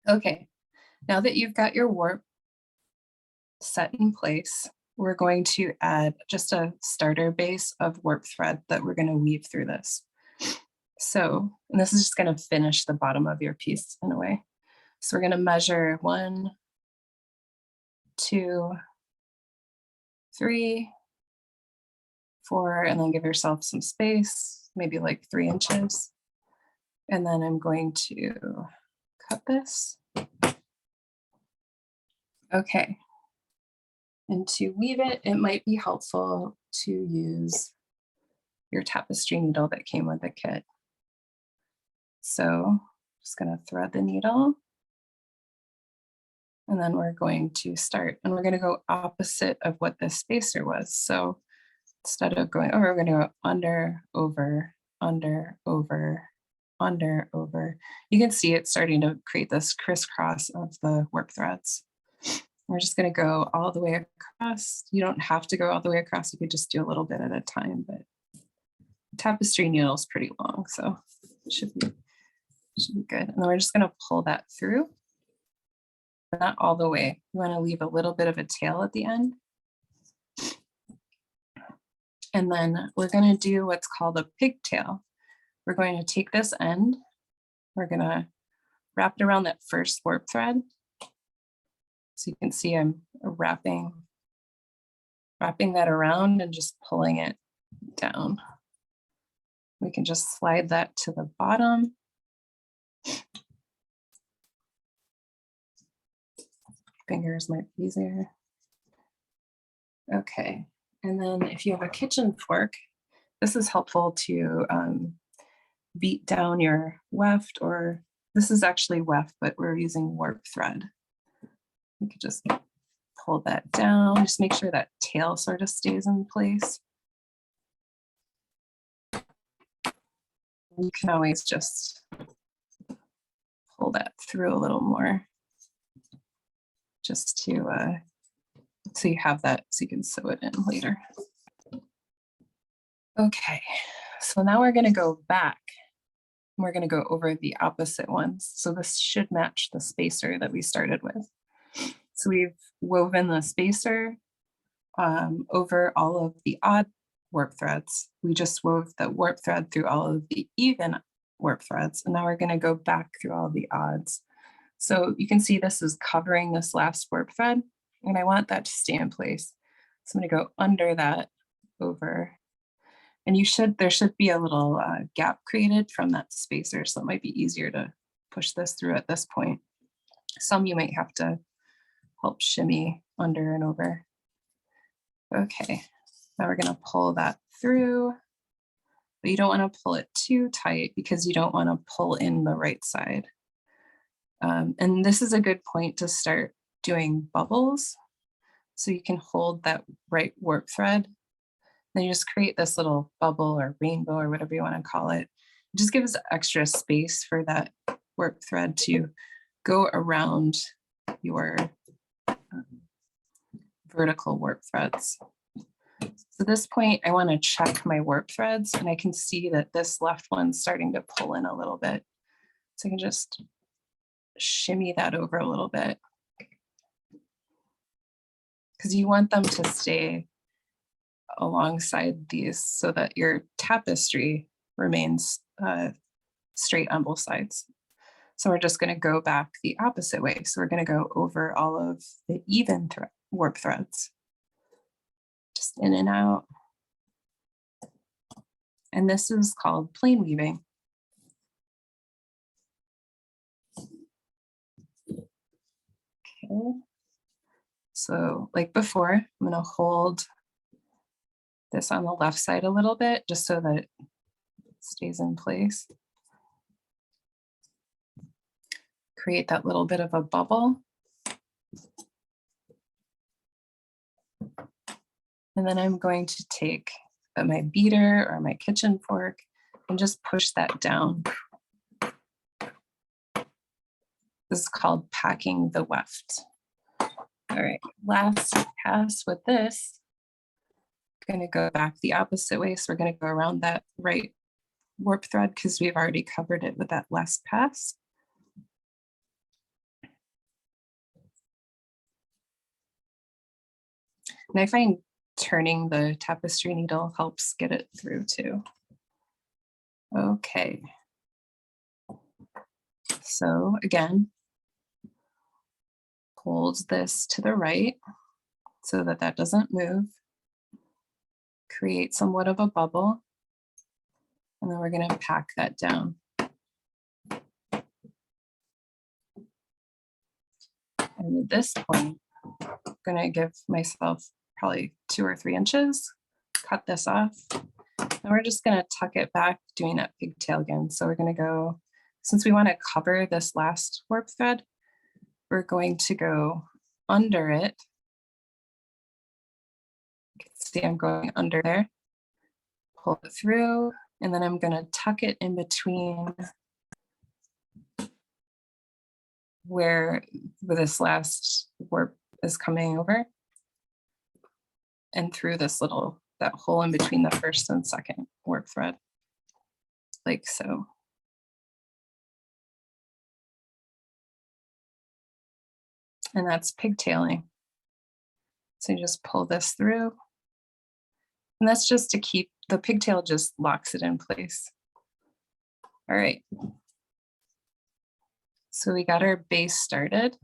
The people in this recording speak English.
Okay, now that you've got your warp set in place, we're going to add just a starter base of warp thread that we're going to weave through this. So, and this is just going to finish the bottom of your piece in a way. So we're going to measure 1, 2, 3, 4, and then give yourself some space, maybe like 3 inches. And then I'm going to cut this. Okay. And to weave it, it might be helpful to use your tapestry needle that came with the kit. So just going to thread the needle. And then we're going to start, and we're going to go opposite of what this spacer was. So instead of going over, we're going to go under, over, under, over, under, over. You can see it starting to create this crisscross of the warp threads. We're just going to go all the way across. You don't have to go all the way across. You could just do a little bit at a time, but tapestry needle is pretty long, so it should be good. And then we're just going to pull that through. Not all the way. You want to leave a little bit of a tail at the end. And then we're going to do what's called a pigtail. We're going to take this end. We're going to wrap it around that first warp thread. So you can see I'm wrapping that around and just pulling it down. We can just slide that to the bottom. Fingers might be easier. Okay, and then if you have a kitchen fork, this is helpful to beat down your weft, or this is actually weft, but we're using warp thread. You could just pull that down, just make sure that tail sort of stays in place. You can always just pull that through a little more, just to, so you have that, so you can sew it in later. Okay, so now we're gonna go back. We're gonna go over the opposite ones. So this should match the spacer that we started with. So we've woven the spacer over all of the odd warp threads. We just wove the warp thread through all of the even warp threads. And now we're gonna go back through all the odds. So you can see this is covering this last warp thread, and I want that to stay in place. So I'm gonna go under that, over, and there should be a little gap created from that spacer, so it might be easier to push this through at this point. Some you might have to help shimmy under and over. Okay, now we're gonna pull that through, but you don't wanna pull it too tight because you don't wanna pull in the right side. And this is a good point to start doing bubbles. So you can hold that right warp thread. Then you just create this little bubble or rainbow or whatever you want to call it. It just gives extra space for that warp thread to go around your vertical warp threads. So at this point, I want to check my warp threads, and I can see that this left one's starting to pull in a little bit. So I can just shimmy that over a little bit, because you want them to stay alongside these so that your tapestry remains straight on both sides. So we're just going to go back the opposite way. So we're going to go over all of the even warp threads, just in and out. And this is called plain weaving. Okay. So like before, I'm going to hold this on the left side a little bit, just so that it stays in place. Create that little bit of a bubble. And then I'm going to take my beater or my kitchen fork and just push that down. This is called packing the weft. All right, last pass with this. Going to go back the opposite way. So we're going to go around that right warp thread because we've already covered it with that last pass. And I find turning the tapestry needle helps get it through too. Okay. So again, hold this to the right so that that doesn't move. Create somewhat of a bubble. And then we're going to pack that down. And at this point, I'm going to give myself probably 2 or 3 inches, cut this off. And we're just going to tuck it back, doing that pigtail again. So we're going to go, since we want to cover this last warp thread, we're going to go under it. You can see I'm going under there, pull it through, and then I'm going to tuck it in between where this last warp is coming over and through this little, that hole in between the first and second warp thread, like so. And that's pigtailing. So you just pull this through. And that's just to keep, the pigtail just locks it in place. All right. So we got our base started.